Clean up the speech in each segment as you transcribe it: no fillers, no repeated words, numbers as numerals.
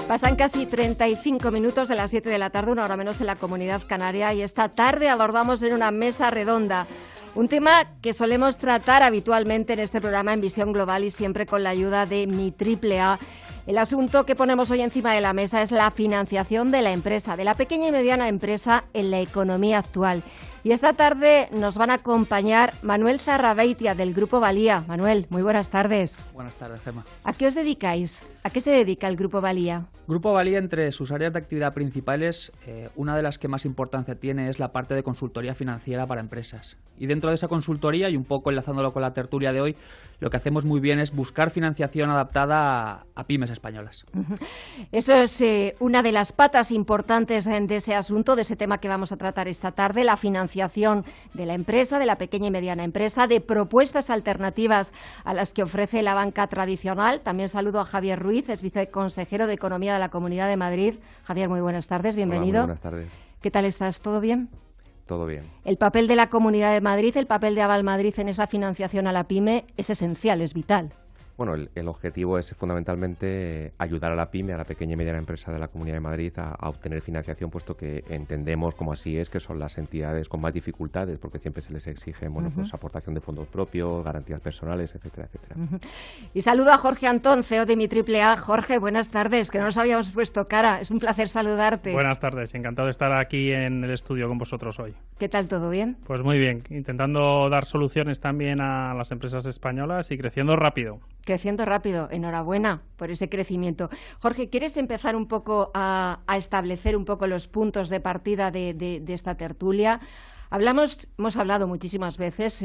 Pasan casi 35 minutos de las 7 de la tarde, una hora menos en la Comunidad Canaria, y esta tarde abordamos en una mesa redonda un tema que solemos tratar habitualmente en este programa en Visión Global y siempre con la ayuda de mi AAA. El asunto que ponemos hoy encima de la mesa es la financiación de la empresa, de la pequeña y mediana empresa en la economía actual. Y esta tarde nos van a acompañar Manuel Zarrabeitia del Grupo Valía. Manuel, muy buenas tardes. Buenas tardes, Gemma. ¿A qué os dedicáis? ¿A qué se dedica el Grupo Valía? Grupo Valía, entre sus áreas de actividad principales, una de las que más importancia tiene es la parte de consultoría financiera para empresas. Y dentro de esa consultoría, y un poco enlazándolo con la tertulia de hoy, lo que hacemos muy bien es buscar financiación adaptada a pymes españolas. Eso es una de las patas importantes de ese asunto, de ese tema que vamos a tratar esta tarde, la financiación de la empresa, de la pequeña y mediana empresa, de propuestas alternativas a las que ofrece la banca tradicional. También saludo a Javier Ruiz, es viceconsejero de Economía de la Comunidad de Madrid. Javier, muy buenas tardes, bienvenido. Hola, muy buenas tardes. ¿Qué tal estás? ¿Todo bien? Todo bien. El papel de la Comunidad de Madrid, el papel de Aval Madrid en esa financiación a la pyme es esencial, es vital. Bueno, el objetivo es fundamentalmente ayudar a la pyme, a la pequeña y mediana empresa de la Comunidad de Madrid a obtener financiación, puesto que entendemos, como así es, que son las entidades con más dificultades, porque siempre se les exige pues aportación de fondos propios, garantías personales, etcétera, etcétera. Y saludo a Jorge Antón, CEO de mi AAA. Jorge, buenas tardes, que no nos habíamos puesto cara. Es un placer saludarte. Buenas tardes, encantado de estar aquí en el estudio con vosotros hoy. ¿Qué tal, todo bien? Pues muy bien, intentando dar soluciones también a las empresas españolas y creciendo rápido. Creciendo rápido, enhorabuena por ese crecimiento. Jorge, ¿quieres empezar un poco a establecer un poco los puntos de partida de esta tertulia? Hemos hablado muchísimas veces,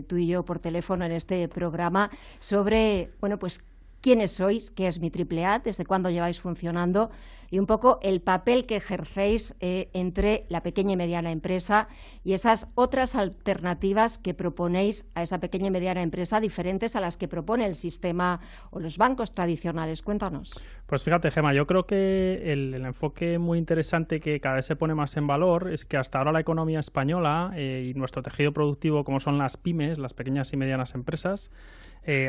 tú y yo por teléfono en este programa, sobre, bueno, pues quiénes sois, qué es mi AAA, desde cuándo lleváis funcionando y un poco el papel que ejercéis entre la pequeña y mediana empresa y esas otras alternativas que proponéis a esa pequeña y mediana empresa diferentes a las que propone el sistema o los bancos tradicionales. Cuéntanos. Pues fíjate, Gemma, yo creo que el enfoque muy interesante que cada vez se pone más en valor es que hasta ahora la economía española y nuestro tejido productivo, como son las pymes, las pequeñas y medianas empresas,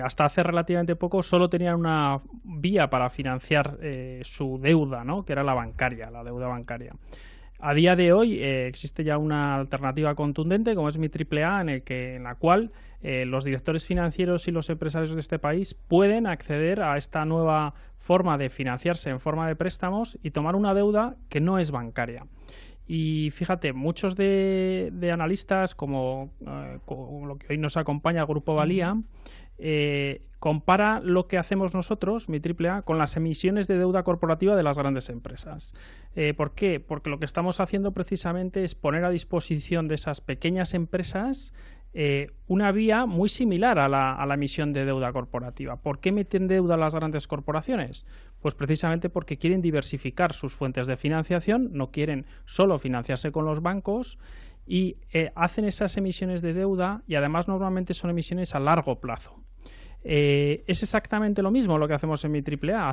hasta hace relativamente poco solo tenían una vía para financiar su deuda, ¿no?, que era la bancaria, la deuda bancaria. A día de hoy existe ya una alternativa contundente, como es mi AAA, en la cual los directores financieros y los empresarios de este país pueden acceder a esta nueva forma de financiarse en forma de préstamos y tomar una deuda que no es bancaria. Y fíjate, muchos de analistas, como lo que hoy nos acompaña el Grupo Valía, compara lo que hacemos nosotros, mi AAA, con las emisiones de deuda corporativa de las grandes empresas. ¿Por qué? Porque lo que estamos haciendo precisamente es poner a disposición de esas pequeñas empresas una vía muy similar a la emisión de deuda corporativa. ¿Por qué meten deuda las grandes corporaciones? Pues precisamente porque quieren diversificar sus fuentes de financiación, no quieren solo financiarse con los bancos y hacen esas emisiones de deuda y además normalmente son emisiones a largo plazo. Es exactamente lo mismo lo que hacemos en mi AAA.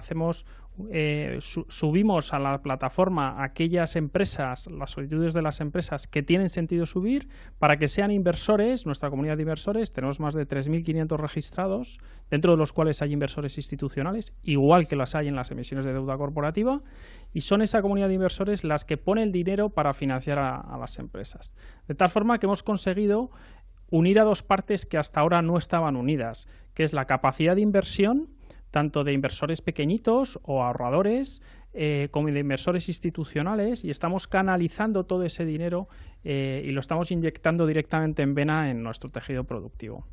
Subimos a la plataforma aquellas empresas, las solicitudes de las empresas que tienen sentido subir para que sean inversores, nuestra comunidad de inversores. Tenemos más de 3.500 registrados, dentro de los cuales hay inversores institucionales, igual que las hay en las emisiones de deuda corporativa, y son esa comunidad de inversores las que pone el dinero para financiar a las empresas. De tal forma que hemos conseguido unir a dos partes que hasta ahora no estaban unidas, que es la capacidad de inversión, tanto de inversores pequeñitos o ahorradores, como de inversores institucionales, y estamos canalizando todo ese dinero y lo estamos inyectando directamente en vena en nuestro tejido productivo.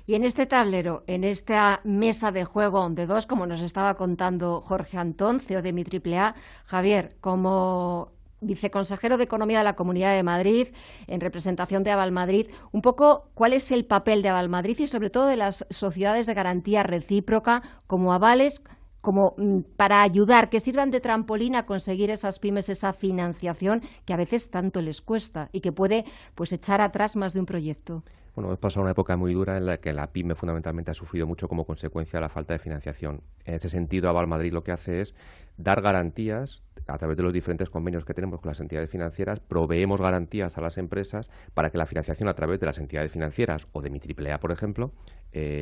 Y en este tablero, en esta mesa de juego de dos, como nos estaba contando Jorge Antón, CEO de mi AAA, Javier, como viceconsejero de Economía de la Comunidad de Madrid, en representación de Aval Madrid, un poco cuál es el papel de Aval Madrid y sobre todo de las sociedades de garantía recíproca como avales, como para ayudar, que sirvan de trampolín a conseguir esas pymes, esa financiación que a veces tanto les cuesta y que puede pues echar atrás más de un proyecto. Bueno, hemos pasado una época muy dura en la que la PYME fundamentalmente ha sufrido mucho como consecuencia de la falta de financiación. En ese sentido, Aval Madrid lo que hace es dar garantías a través de los diferentes convenios que tenemos con las entidades financieras, proveemos garantías a las empresas para que la financiación a través de las entidades financieras o de mi AAA, por ejemplo,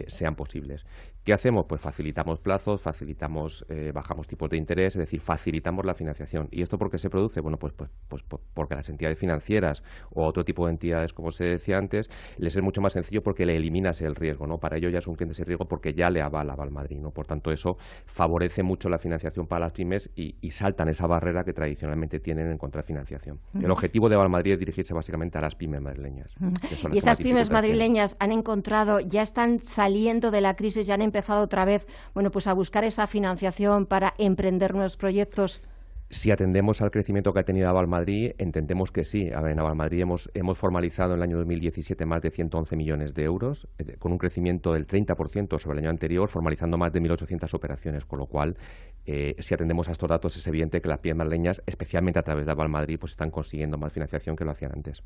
sean posibles. ¿Qué hacemos? Pues facilitamos plazos, bajamos tipos de interés, es decir, facilitamos la financiación. ¿Y esto por qué se produce? Bueno, pues porque a las entidades financieras o otro tipo de entidades, como se decía antes, les es mucho más sencillo porque le eliminas el riesgo, ¿no? Para ello ya son clientes de riesgo porque ya le avala Aval Madrid, ¿no? Por tanto, eso favorece mucho la financiación para las pymes y saltan esa barrera que tradicionalmente tienen en contra de financiación. El objetivo de Aval Madrid es dirigirse básicamente a las pymes madrileñas. Y esas pymes madrileñas han encontrado, ya están saliendo de la crisis, ya han empezado otra vez, bueno, pues a buscar esa financiación para emprender nuevos proyectos. Si atendemos al crecimiento que ha tenido Aval Madrid, entendemos que sí. A ver, en Aval Madrid hemos formalizado en el año 2017 más de 111 millones de euros, con un crecimiento del 30% sobre el año anterior, formalizando más de 1.800 operaciones, con lo cual, si atendemos a estos datos, es evidente que las pymes madrileñas, especialmente a través de Aval Madrid, pues están consiguiendo más financiación que lo hacían antes.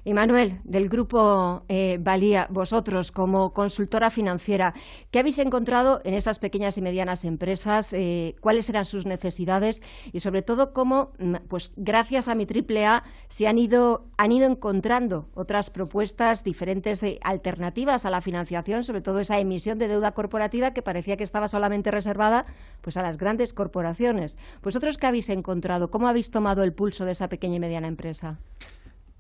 Y Manuel, del grupo Valía, vosotros como consultora financiera, ¿qué habéis encontrado en esas pequeñas y medianas empresas? ¿Cuáles eran sus necesidades? Y sobre todo cómo, pues gracias a mi AAA, se han ido encontrando otras propuestas diferentes, alternativas a la financiación, sobre todo esa emisión de deuda corporativa que parecía que estaba solamente reservada pues a las grandes corporaciones. ¿Vosotros qué habéis encontrado? ¿Cómo habéis tomado el pulso de esa pequeña y mediana empresa?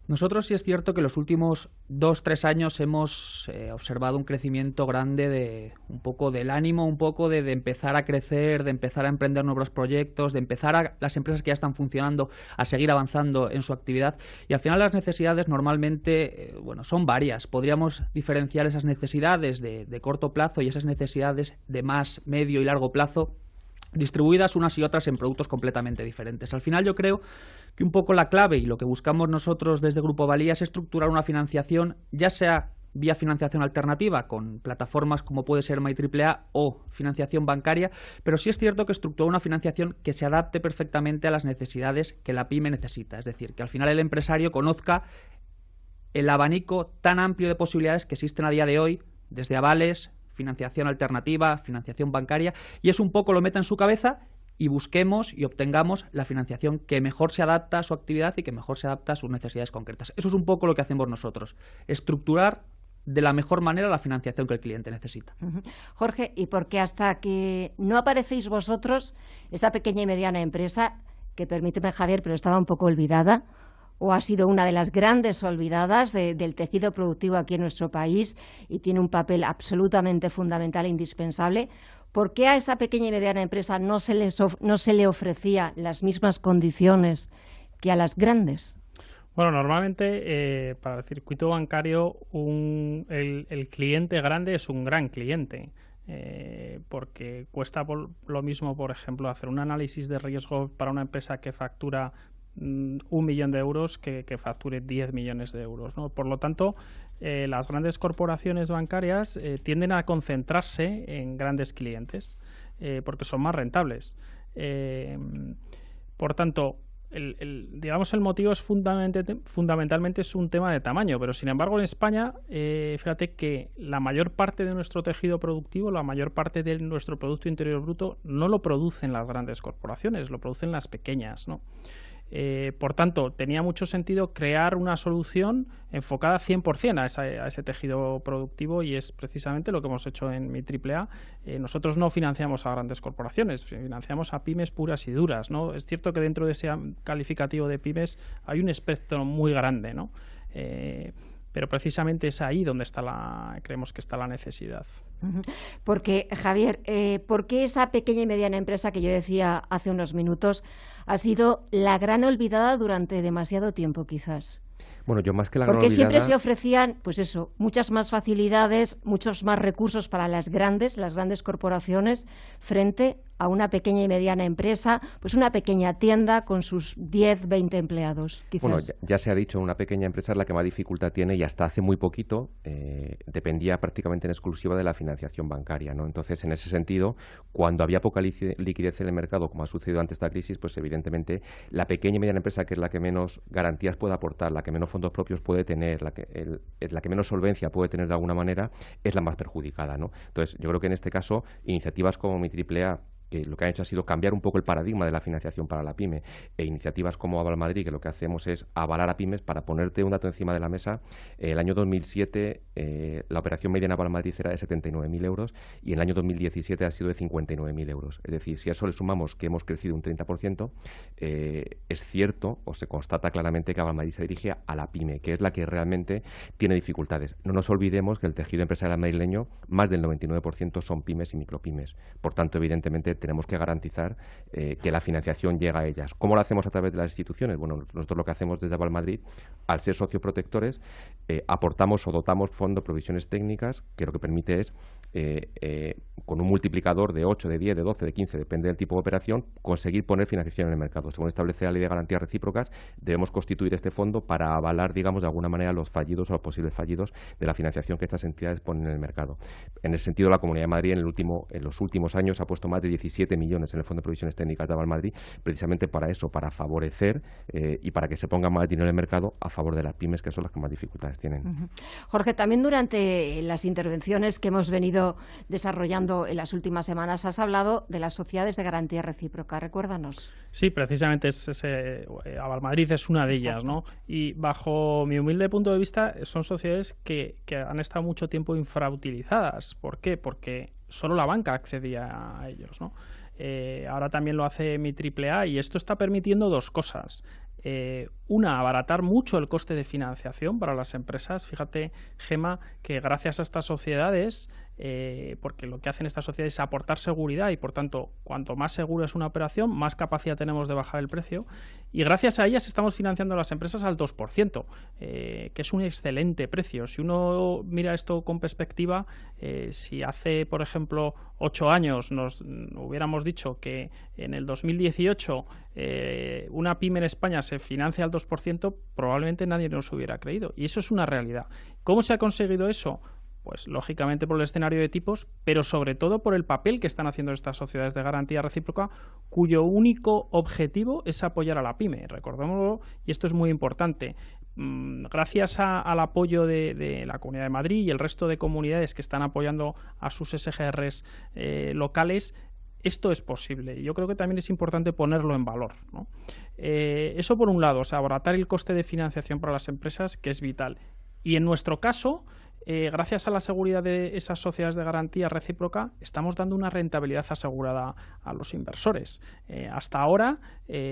Nosotros sí es cierto que los últimos 2-3 años hemos observado un crecimiento grande un poco del ánimo, un poco de empezar a crecer, de empezar a emprender nuevos proyectos, de empezar las empresas que ya están funcionando a seguir avanzando en su actividad. Y al final las necesidades normalmente son varias. Podríamos diferenciar esas necesidades de corto plazo y esas necesidades de más, medio y largo plazo, distribuidas unas y otras en productos completamente diferentes. Al final yo creo que un poco la clave y lo que buscamos nosotros desde Grupo Valía es estructurar una financiación, ya sea vía financiación alternativa con plataformas como puede ser My AAA o financiación bancaria, pero sí es cierto que estructurar una financiación que se adapte perfectamente a las necesidades que la pyme necesita. Es decir, que al final el empresario conozca el abanico tan amplio de posibilidades que existen a día de hoy, desde avales, financiación alternativa, financiación bancaria, y eso un poco lo meta en su cabeza y busquemos y obtengamos la financiación que mejor se adapta a su actividad y que mejor se adapta a sus necesidades concretas. Eso es un poco lo que hacemos nosotros, estructurar de la mejor manera la financiación que el cliente necesita. Jorge, ¿y por qué hasta que no aparecéis vosotros, esa pequeña y mediana empresa, que permíteme Javier, pero estaba un poco olvidada, o ha sido una de las grandes olvidadas del tejido productivo aquí en nuestro país y tiene un papel absolutamente fundamental e indispensable? ¿Por qué a esa pequeña y mediana empresa no se le ofrecía las mismas condiciones que a las grandes? Bueno, normalmente para el circuito bancario el cliente grande es un gran cliente. Porque cuesta lo mismo, por ejemplo, hacer un análisis de riesgo para una empresa que factura 1 millón de euros que facture 10 millones de euros, ¿no? Por lo tanto, las grandes corporaciones bancarias tienden a concentrarse en grandes clientes porque son más rentables. Por tanto, digamos el motivo es fundamentalmente es un tema de tamaño, pero sin embargo en España, fíjate que la mayor parte de nuestro tejido productivo, la mayor parte de nuestro Producto Interior Bruto no lo producen las grandes corporaciones, lo producen las pequeñas, ¿no? Por tanto, tenía mucho sentido crear una solución enfocada 100% a ese tejido productivo y es precisamente lo que hemos hecho en mi AAA. Nosotros no financiamos a grandes corporaciones, financiamos a pymes puras y duras, ¿no? Es cierto que dentro de ese calificativo de pymes hay un espectro muy grande, ¿no? Pero precisamente es ahí donde creemos que está la necesidad. Porque, Javier, ¿por qué esa pequeña y mediana empresa que yo decía hace unos minutos ha sido la gran olvidada durante demasiado tiempo, quizás? Bueno, yo más que la gran Porque olvidada... siempre se ofrecían, pues eso, muchas más facilidades, muchos más recursos para las grandes corporaciones frente a una pequeña y mediana empresa, pues una pequeña tienda con sus 10, 20 empleados, quizás? Bueno, ya se ha dicho, una pequeña empresa es la que más dificultad tiene y hasta hace muy poquito dependía prácticamente en exclusiva de la financiación bancaria, ¿no? Entonces, en ese sentido, cuando había poca liquidez en el mercado, como ha sucedido ante esta crisis, pues evidentemente la pequeña y mediana empresa, que es la que menos garantías puede aportar, la que menos fondos propios puede tener, la que menos solvencia puede tener de alguna manera, es la más perjudicada, ¿no? Entonces, yo creo que en este caso, iniciativas como Mi AAA, que lo que han hecho ha sido cambiar un poco el paradigma de la financiación para la pyme, e iniciativas como Aval Madrid, que lo que hacemos es avalar a pymes. Para ponerte un dato encima de la mesa, el año 2007 la operación media en Aval Madrid era de 79.000 euros y en el año 2017 ha sido de 59.000 euros. Es decir, si a eso le sumamos que hemos crecido un 30%, es cierto o se constata claramente que Aval Madrid se dirige a la pyme, que es la que realmente tiene dificultades. No nos olvidemos que el tejido empresarial madrileño, más del 99% son pymes y micropymes. Por tanto, evidentemente, tenemos que garantizar que la financiación llega a ellas. ¿Cómo lo hacemos a través de las instituciones? Bueno, nosotros lo que hacemos desde Aval Madrid, al ser socios protectores, aportamos o dotamos fondo provisiones técnicas, que lo que permite es, con un multiplicador de 8, de 10, de 12, de 15, depende del tipo de operación, conseguir poner financiación en el mercado. Según establece la Ley de Garantías Recíprocas, debemos constituir este fondo para avalar, digamos, de alguna manera los fallidos o los posibles fallidos de la financiación que estas entidades ponen en el mercado. En ese sentido, la Comunidad de Madrid en los últimos años ha puesto más de 17 millones en el Fondo de Provisiones Técnicas de Aval Madrid, precisamente para eso, para favorecer y para que se ponga más dinero en el mercado a favor de las pymes, que son las que más dificultades tienen. Jorge, también durante las intervenciones que hemos venido desarrollando en las últimas semanas has hablado de las sociedades de garantía recíproca. Recuérdanos. Sí, precisamente Aval Madrid es una de ellas, ¿no? Y bajo mi humilde punto de vista son sociedades que han estado mucho tiempo infrautilizadas. ¿Por qué? Porque solo la banca accedía a ellos, ¿no? Ahora también lo hace Mi AAA y esto está permitiendo dos cosas. Una, abaratar mucho el coste de financiación para las empresas. Fíjate, Gema, que gracias a estas sociedades, porque lo que hacen estas sociedades es aportar seguridad y, por tanto, cuanto más segura es una operación, más capacidad tenemos de bajar el precio. Y gracias a ellas estamos financiando a las empresas al 2%, que es un excelente precio. Si uno mira esto con perspectiva, si hace, por ejemplo, 8 años nos hubiéramos dicho que en el 2018 una pyme en España se financia al 2%, probablemente nadie nos hubiera creído. Y eso es una realidad. ¿Cómo se ha conseguido eso? Pues lógicamente por el escenario de tipos, pero sobre todo por el papel que están haciendo estas sociedades de garantía recíproca, cuyo único objetivo es apoyar a la pyme. Recordémoslo, y esto es muy importante. Gracias al apoyo de la Comunidad de Madrid y el resto de comunidades que están apoyando a sus SGRs locales, esto es posible. Yo creo que también es importante ponerlo en valor, ¿no? Eso por un lado, o sea, abaratar el coste de financiación para las empresas, que es vital. Y en nuestro caso, gracias a la seguridad de esas sociedades de garantía recíproca, estamos dando una rentabilidad asegurada a los inversores. Hasta ahora,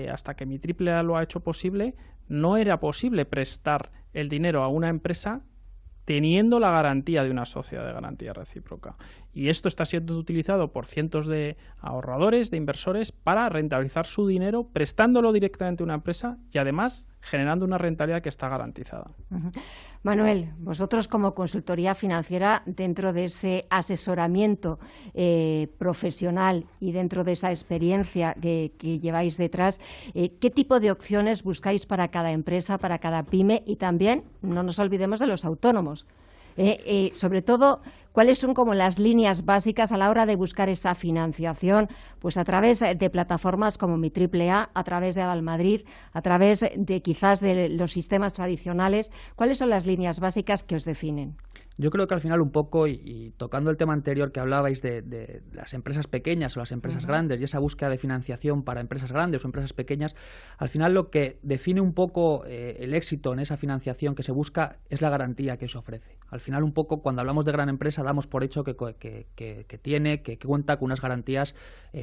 hasta que Mi AAA lo ha hecho posible, no era posible prestar el dinero a una empresa teniendo la garantía de una sociedad de garantía recíproca. Y esto está siendo utilizado por cientos de ahorradores, de inversores, para rentabilizar su dinero, prestándolo directamente a una empresa y además generando una rentabilidad que está garantizada. Manuel, vosotros como consultoría financiera, dentro de ese asesoramiento profesional y dentro de esa experiencia que lleváis detrás, ¿qué tipo de opciones buscáis para cada empresa, para cada pyme? Y también, no nos olvidemos de los autónomos. Sobre todo, ¿cuáles son como las líneas básicas a la hora de buscar esa financiación? Pues a través de plataformas como Mi AAA, a través de Aval Madrid, a través de quizás de los sistemas tradicionales. ¿Cuáles son las líneas básicas que os definen? Yo creo que al final un poco, y tocando el tema anterior que hablabais de las empresas pequeñas o las empresas grandes y esa búsqueda de financiación para empresas grandes o empresas pequeñas, al final lo que define un poco el éxito en esa financiación que se busca es la garantía que se ofrece. Al final un poco cuando hablamos de gran empresa damos por hecho que cuenta con unas garantías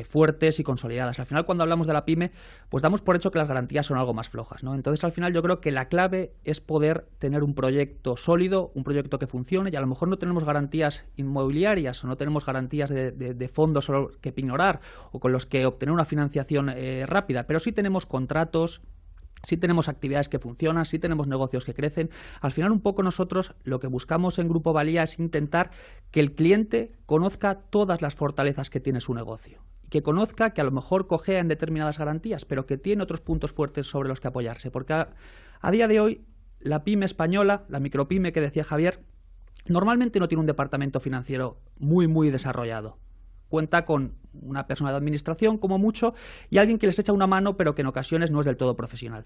fuertes y consolidadas. Al final cuando hablamos de la pyme, pues damos por hecho que las garantías son algo más flojas, ¿no? Entonces al final yo creo que la clave es poder tener un proyecto sólido, un proyecto que funcione, y a lo mejor no tenemos garantías inmobiliarias o no tenemos garantías de fondos que pignorar o con los que obtener una financiación rápida, pero sí tenemos contratos, sí tenemos actividades que funcionan, sí tenemos negocios que crecen. Al final un poco nosotros lo que buscamos en Grupo Valía es intentar que el cliente conozca todas las fortalezas que tiene su negocio que conozca que a lo mejor cojea en determinadas garantías, pero que tiene otros puntos fuertes sobre los que apoyarse. Porque a día de hoy, la pyme española, la micropyme que decía Javier, normalmente no tiene un departamento financiero muy desarrollado. Cuenta con una persona de administración, como mucho, y alguien que les echa una mano, pero que en ocasiones no es del todo profesional.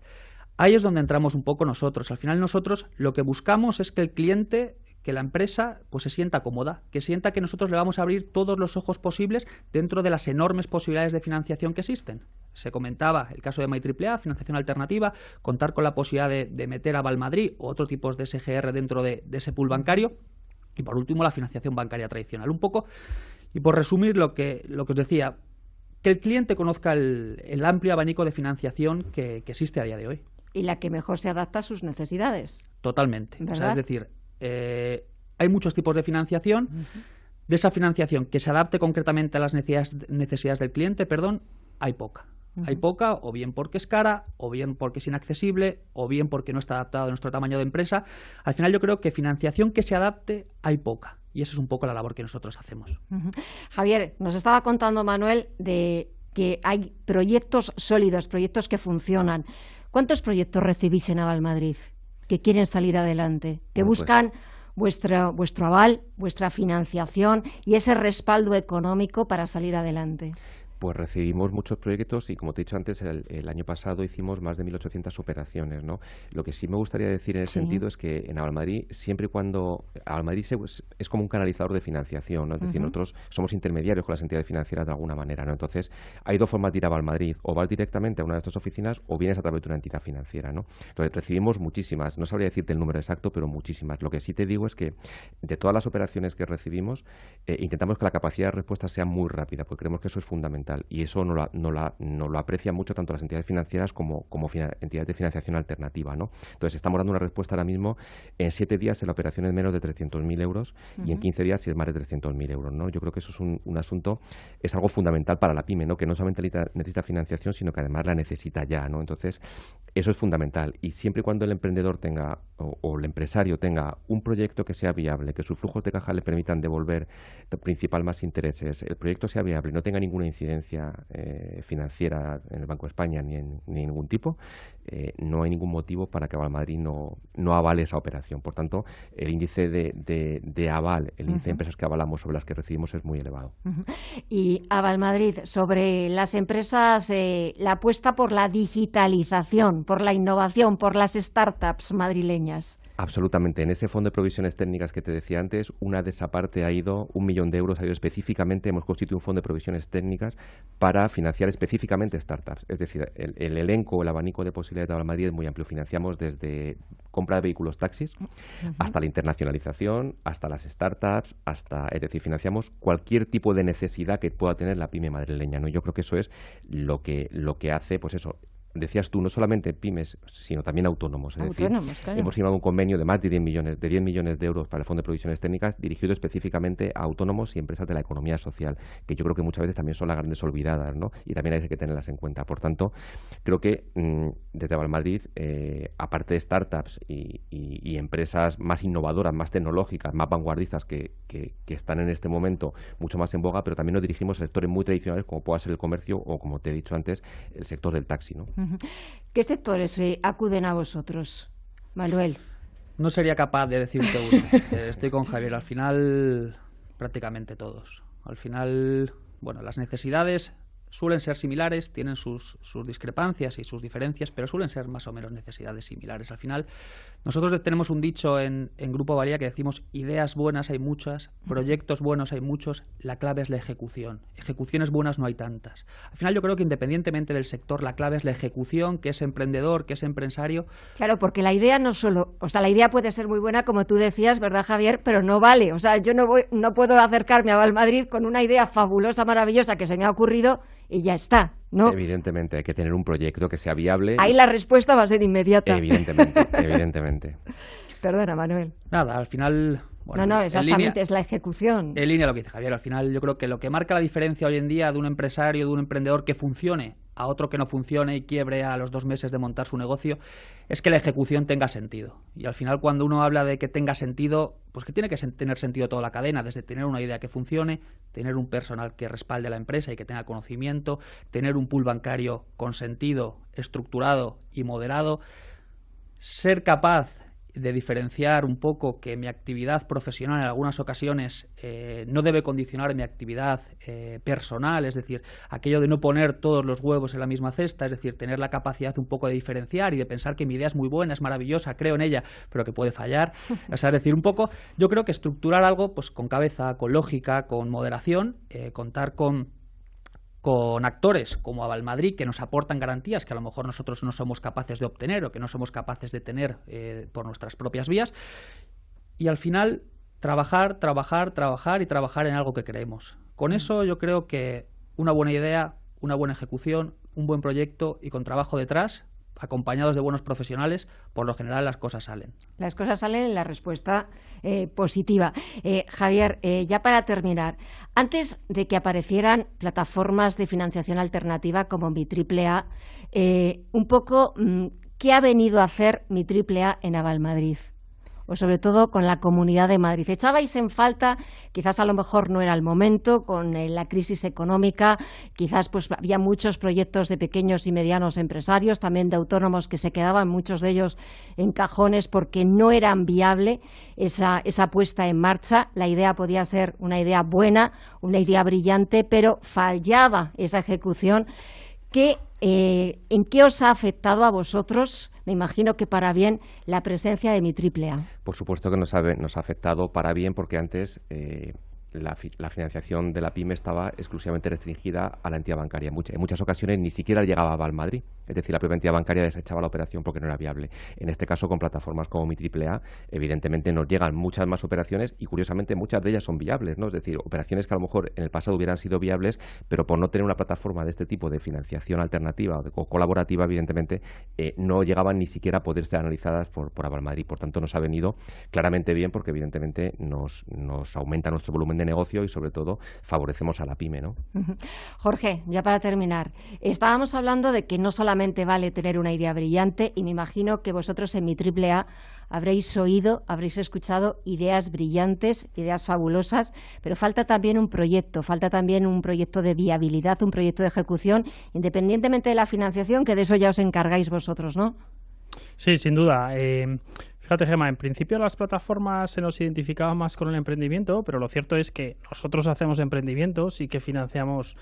Ahí es donde entramos un poco nosotros. Al final nosotros lo que buscamos es que el cliente, que la empresa, pues se sienta cómoda, que sienta que nosotros le vamos a abrir todos los ojos posibles dentro de las enormes posibilidades de financiación que existen. Se comentaba el caso de MyAAA, financiación alternativa, contar con la posibilidad de meter a Valmadrid o otro tipo de SGR dentro de ese pool bancario, y por último la financiación bancaria tradicional. Un poco, y por resumir lo que os decía, que el cliente conozca el amplio abanico de financiación que existe a día de hoy. Y la que mejor se adapta a sus necesidades. Totalmente. ¿Verdad? O sea, es decir, hay muchos tipos de financiación. De esa financiación que se adapte concretamente a las necesidades del cliente, hay poca. Hay poca, o bien porque es cara, o bien porque es inaccesible, o bien porque no está adaptado a nuestro tamaño de empresa. Al final yo creo que financiación que se adapte hay poca. Y esa es un poco la labor que nosotros hacemos. Javier, nos estaba contando Manuel de que hay proyectos sólidos, proyectos que funcionan. ¿Cuántos proyectos recibís en Avalmadrid que quieren salir adelante, que buscan vuestro aval, vuestra financiación y ese respaldo económico para salir adelante? Pues recibimos muchos proyectos y, como te he dicho antes, el año pasado hicimos más de 1.800 operaciones, ¿no? Lo que sí me gustaría decir en ese sentido es que en Avalmadrid, siempre y cuando... Avalmadrid es como un canalizador de financiación, ¿no? Es decir, nosotros somos intermediarios con las entidades financieras de alguna manera, ¿no? Entonces, hay dos formas de ir a Avalmadrid. O vas directamente a una de estas oficinas o vienes a través de una entidad financiera, ¿no? Entonces, recibimos muchísimas. No sabría decirte el número exacto, pero muchísimas. Lo que sí te digo es que de todas las operaciones que recibimos, intentamos que la capacidad de respuesta sea muy rápida, porque creemos que eso es fundamental. Y eso no lo aprecian mucho tanto las entidades financieras como entidades de financiación alternativa, ¿no? Entonces, estamos dando una respuesta ahora mismo en 7 días en la operación es menos de 300.000 euros y en 15 días si es más de 300.000 euros, ¿no? Yo creo que eso es un asunto, es algo fundamental para la pyme, ¿no? Que no solamente necesita financiación, sino que además la necesita ya, ¿no? Entonces, eso es fundamental. Y siempre y cuando el emprendedor tenga o el empresario tenga un proyecto que sea viable, que sus flujos de caja le permitan devolver principal más intereses, el proyecto sea viable y no tenga ninguna incidencia financiera en el Banco de España ni ningún tipo, no hay ningún motivo para que Avalmadrid no avale esa operación. Por tanto, el índice de aval, el índice de empresas que avalamos sobre las que recibimos es muy elevado. Y Avalmadrid, sobre las empresas, la apuesta por la digitalización, por la innovación, por las startups madrileñas. Absolutamente. En ese fondo de provisiones técnicas que te decía antes, una de esa parte ha ido, 1 millón de euros ha ido específicamente, hemos constituido un fondo de provisiones técnicas para financiar específicamente startups. Es decir, el elenco, el abanico de posibilidades de Avalmadrid es muy amplio. Financiamos desde compra de vehículos taxis hasta la internacionalización, hasta las startups, es decir, financiamos cualquier tipo de necesidad que pueda tener la pyme madrileña, ¿no? Yo creo que eso es lo que hace, pues eso. Decías tú, no solamente pymes, sino también autónomos. Es decir, claro. hemos firmado un convenio de más de 10 millones de euros para el Fondo de Provisiones Técnicas dirigido específicamente a autónomos y empresas de la economía social, que yo creo que muchas veces también son las grandes olvidadas, ¿no? Y también hay que tenerlas en cuenta. Por tanto, creo que desde Avalmadrid, aparte de startups y empresas más innovadoras, más tecnológicas, más vanguardistas que están en este momento mucho más en boga, pero también nos dirigimos a sectores muy tradicionales como pueda ser el comercio o, como te he dicho antes, el sector del taxi, ¿no? ¿Qué sectores acuden a vosotros, Manuel? No sería capaz de decirte uno. Estoy con Javier. Al final, prácticamente todos. Al final, bueno, las necesidades suelen ser similares, tienen sus discrepancias y sus diferencias, pero suelen ser más o menos necesidades similares. Al final, nosotros tenemos un dicho en Grupo Valía que decimos: ideas buenas hay muchas, proyectos buenos hay muchos, la clave es la ejecución. Ejecuciones buenas no hay tantas. Al final yo creo que independientemente del sector, la clave es la ejecución, que es emprendedor, que es empresario. Claro, porque la idea no solo, o sea, la idea puede ser muy buena, como tú decías, ¿verdad, Javier? Pero no vale. O sea, yo no puedo acercarme a Valmadrid con una idea fabulosa, maravillosa que se me ha ocurrido y ya está, ¿no? Evidentemente, hay que tener un proyecto que sea viable. Ahí la respuesta va a ser inmediata. Evidentemente. Perdona, Manuel. Nada, al final... Bueno, no, exactamente, es la ejecución. En línea lo que dice Javier, al final yo creo que lo que marca la diferencia hoy en día de un empresario, de un emprendedor que funcione a otro que no funcione y quiebre a los 2 meses de montar su negocio, es que la ejecución tenga sentido. Y al final, cuando uno habla de que tenga sentido, pues que tiene que tener sentido toda la cadena, desde tener una idea que funcione, tener un personal que respalde la empresa y que tenga conocimiento, tener un pool bancario con sentido, estructurado y moderado, ser capaz de diferenciar un poco que mi actividad profesional en algunas ocasiones no debe condicionar mi actividad personal, es decir, aquello de no poner todos los huevos en la misma cesta, es decir, tener la capacidad un poco de diferenciar y de pensar que mi idea es muy buena, es maravillosa, creo en ella, pero que puede fallar. O sea, es decir, un poco, yo creo que estructurar algo pues con cabeza, con lógica, con moderación, contar con actores como Avalmadrid que nos aportan garantías que a lo mejor nosotros no somos capaces de obtener o que no somos capaces de tener por nuestras propias vías, y al final trabajar y trabajar en algo que creemos. Con eso yo creo que una buena idea, una buena ejecución, un buen proyecto y con trabajo detrás, acompañados de buenos profesionales, por lo general las cosas salen. Las cosas salen en la respuesta positiva. Javier, ya para terminar, antes de que aparecieran plataformas de financiación alternativa como Mi AAA, un poco, ¿qué ha venido a hacer Mi AAA en Avalmadrid? O sobre todo con la Comunidad de Madrid. ¿Echabais en falta? Quizás a lo mejor no era el momento, con la crisis económica, quizás pues había muchos proyectos de pequeños y medianos empresarios, también de autónomos que se quedaban, muchos de ellos en cajones porque no eran viable esa puesta en marcha. La idea podía ser una idea buena, una idea brillante, pero fallaba esa ejecución. ¿En qué os ha afectado a vosotros? Me imagino que para bien la presencia de Mi AAA. Por supuesto que nos ha afectado para bien, porque antes la financiación de la PYME estaba exclusivamente restringida a la entidad bancaria. En muchas ocasiones ni siquiera llegaba a Avalmadrid, es decir, la propia entidad bancaria desechaba la operación porque no era viable. En este caso, con plataformas como Mi AAA, evidentemente nos llegan muchas más operaciones y, curiosamente, muchas de ellas son viables, ¿no? Es decir, operaciones que a lo mejor en el pasado hubieran sido viables, pero por no tener una plataforma de este tipo de financiación alternativa o colaborativa, evidentemente, no llegaban ni siquiera a poder ser analizadas por Avalmadrid. Por tanto, nos ha venido claramente bien porque, evidentemente, nos aumenta nuestro volumen de negocio y, sobre todo, favorecemos a la PYME, ¿no? Jorge, ya para terminar, estábamos hablando de que no solamente vale tener una idea brillante, y me imagino que vosotros en Mi AAA habréis oído, habréis escuchado ideas brillantes, ideas fabulosas, pero falta también un proyecto de viabilidad, un proyecto de ejecución, independientemente de la financiación, que de eso ya os encargáis vosotros, ¿no? Sí, sin duda. Fíjate, Gemma, en principio las plataformas se nos identificaban más con el emprendimiento, pero lo cierto es que nosotros hacemos emprendimientos y que financiamos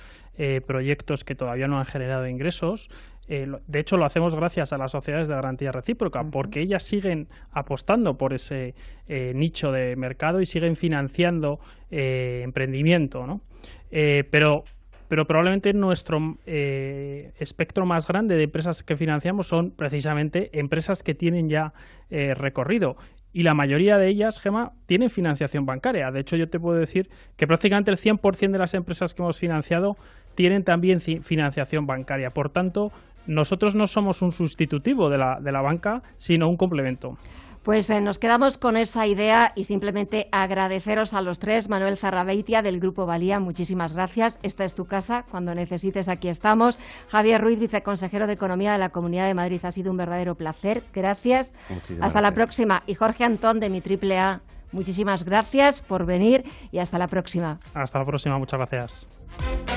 proyectos que todavía no han generado ingresos. De hecho, lo hacemos gracias a las sociedades de garantía recíproca, porque ellas siguen apostando por ese nicho de mercado y siguen financiando emprendimiento, ¿no? Pero probablemente nuestro espectro más grande de empresas que financiamos son precisamente empresas que tienen ya recorrido. Y la mayoría de ellas, Gemma, tienen financiación bancaria. De hecho, yo te puedo decir que prácticamente el 100% de las empresas que hemos financiado tienen también financiación bancaria. Por tanto, nosotros no somos un sustitutivo de la banca, sino un complemento. Pues nos quedamos con esa idea y simplemente agradeceros a los tres. Manuel Zarrabeitia, del Grupo Valía, muchísimas gracias. Esta es tu casa, cuando necesites aquí estamos. Javier Ruiz, viceconsejero de Economía de la Comunidad de Madrid, ha sido un verdadero placer. Gracias. Hasta la próxima. Y Jorge Antón, de Mi AAA, muchísimas gracias por venir y hasta la próxima. Hasta la próxima, muchas gracias.